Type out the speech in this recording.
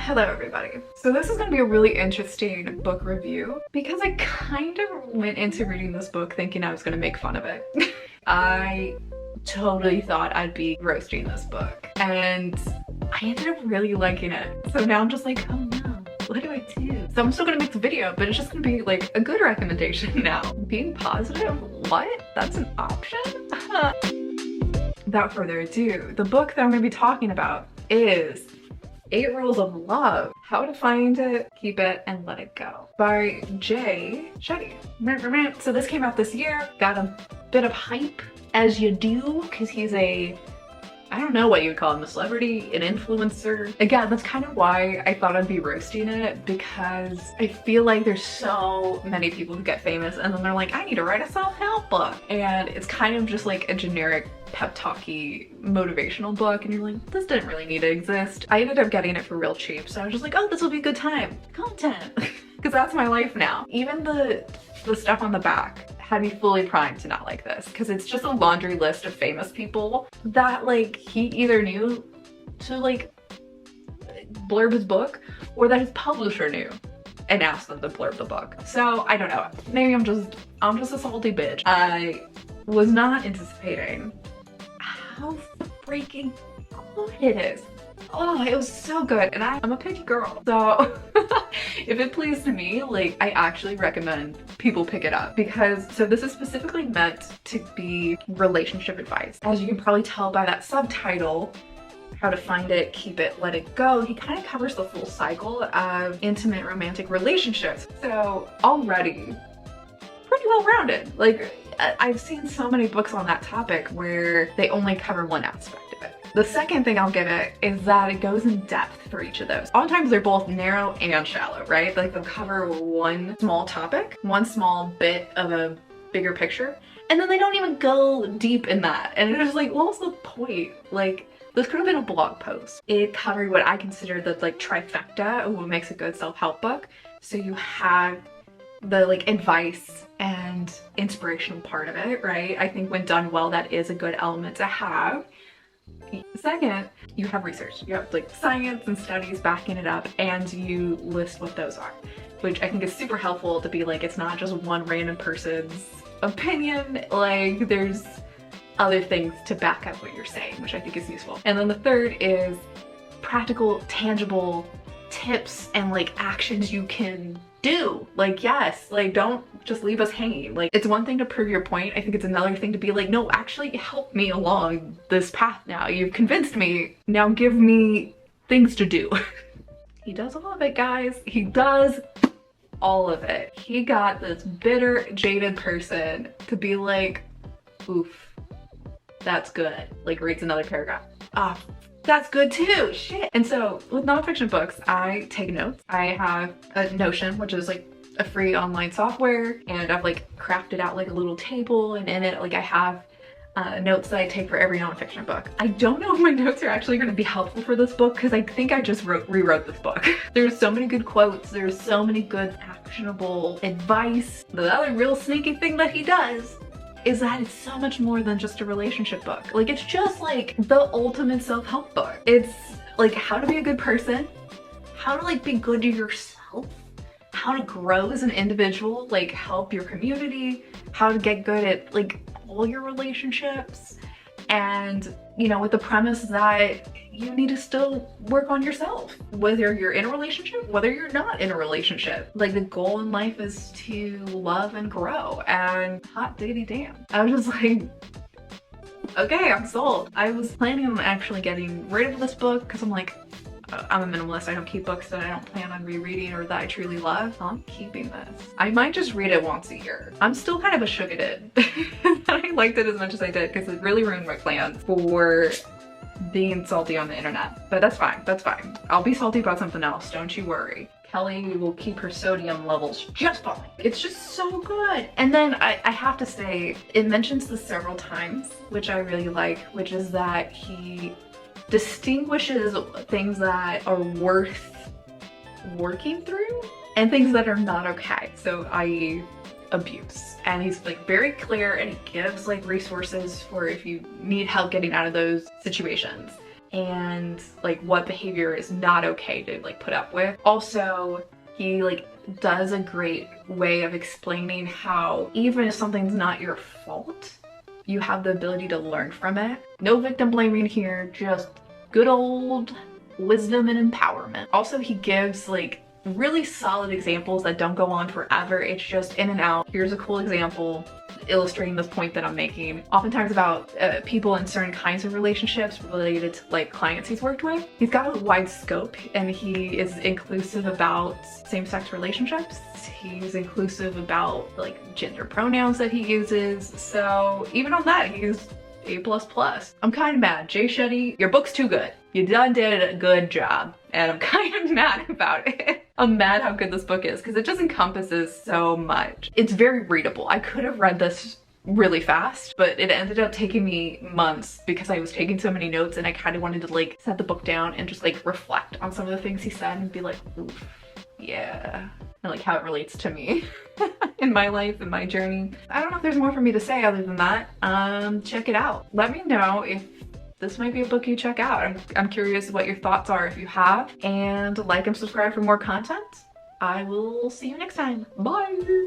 Hello everybody. So this is going to be a really interesting book review because I kind of went into reading this book thinking I was going to make fun of it. I totally thought I'd be roasting this book and I ended up really liking it. So now I'm just like, oh no, what do I do? So I'm still going to make the video, but it's just going to be like a good recommendation now. Being positive? What? That's an option? Without further ado, the book that I'm going to be talking about is 8 Rules of Love: How to Find It, Keep It, and Let It Go by Jay Shetty. So this came out this year, got a bit of hype, as you do, because he's a, I don't know what you'd call him, a celebrity, an influencer. Again, that's kind of why I thought I'd be roasting it, because I feel like there's so many people who get famous and then they're like, I need to write a self-help book. And it's kind of just like a generic pep talky motivational book and you're like, this didn't really need to exist. I ended up getting it for real cheap, so I was just like, oh, this will be a good time. Content. Because that's my life now. Even the stuff on the back had me fully primed to not like this, because it's just a laundry list of famous people that like he either knew to like blurb his book or that his publisher knew and asked them to blurb the book. So I don't know, maybe I'm just a salty bitch. I was not anticipating how freaking good it is. Oh, it was so good, and I'm a picky girl, so if it pleased me, like, I actually recommend people pick it up, because so this is specifically meant to be relationship advice. As you can probably tell by that subtitle, How to Find It, Keep It, Let It Go, he kind of covers the full cycle of intimate romantic relationships. So already pretty well-rounded. Like, I've seen so many books on that topic where they only cover one aspect of it. The second thing I'll give it is that it goes in depth for each of those. Oftentimes they're both narrow and shallow, right? Like they'll cover one small topic, one small bit of a bigger picture, and then they don't even go deep in that. And it's just like, what was the point? Like, this could have been a blog post. It covered what I consider the like trifecta of what makes a good self-help book. So you have the like advice and inspirational part of it, right? I think when done well, that is a good element to have. Second, you have research. You have like science and studies backing it up, and you list what those are, which I think is super helpful to be like, it's not just one random person's opinion. Like, there's other things to back up what you're saying, which I think is useful. And then the third is practical, tangible tips and like actions you can do. Like, yes, like don't just leave us hanging. Like, it's one thing to prove your point. I think it's another thing to be like, no, actually help me along this path now. You've convinced me. Now give me things to do. He does all of it, guys. He does all of it. He got this bitter, jaded person to be like, oof, that's good. Like, reads another paragraph. Ah, that's good too, shit. And so with nonfiction books, I take notes. I have a Notion, which is like a free online software, and I've like crafted out like a little table, and in it like I have notes that I take for every nonfiction book. I don't know if my notes are actually going to be helpful for this book, because I think I just rewrote this book. There's so many good quotes, there's so many good actionable advice. The other real sneaky thing that he does is that it's so much more than just a relationship book. Like, it's just like the ultimate self-help book. It's like how to be a good person, how to like be good to yourself, how to grow as an individual, like help your community, how to get good at like all your relationships, and you know, with the premise that you need to still work on yourself, whether you're in a relationship, whether you're not in a relationship. Like, the goal in life is to love and grow, and hot diggity damn. I was just like, okay, I'm sold. I was planning on actually getting rid of this book because I'm like, I'm a minimalist. I don't keep books that I don't plan on rereading or that I truly love. I'm keeping this. I might just read it once a year. I'm still kind of a sugared that I liked it as much as I did, because it really ruined my plans for being salty on the internet. But that's fine, that's fine. I'll be salty about something else, don't you worry. Kelly will keep her sodium levels just fine. It's just so good. And then I have to say, it mentions this several times, which I really like, which is that he distinguishes things that are worth working through and things that are not okay. So, i.e. abuse. And he's like very clear, and he gives like resources for if you need help getting out of those situations. and like what behavior is not okay to like put up with. Also, he like does a great way of explaining how even if something's not your fault, you have the ability to learn from it. No victim blaming here, just good old wisdom and empowerment. Also, he gives like really solid examples that don't go on forever. It's just in and out. Here's a cool example illustrating this point that I'm making. Oftentimes about people in certain kinds of relationships related to like clients he's worked with. He's got a wide scope and he is inclusive about same-sex relationships. He's inclusive about like gender pronouns that he uses. So even on that, he's A++. I'm kind of mad. Jay Shetty, your book's too good. You done did a good job. And I'm kind of mad about it. I'm mad how good this book is because it just encompasses so much. It's very readable. I could have read this really fast, but it ended up taking me months because I was taking so many notes and I kind of wanted to like set the book down and just like reflect on some of the things he said and be like, oof, yeah. And like how it relates to me in my life and my journey. I don't know if there's more for me to say other than that. Check it out. Let me know if this might be a book you check out. I'm curious what your thoughts are if you have, and like and subscribe for more content. I will see you next time. Bye!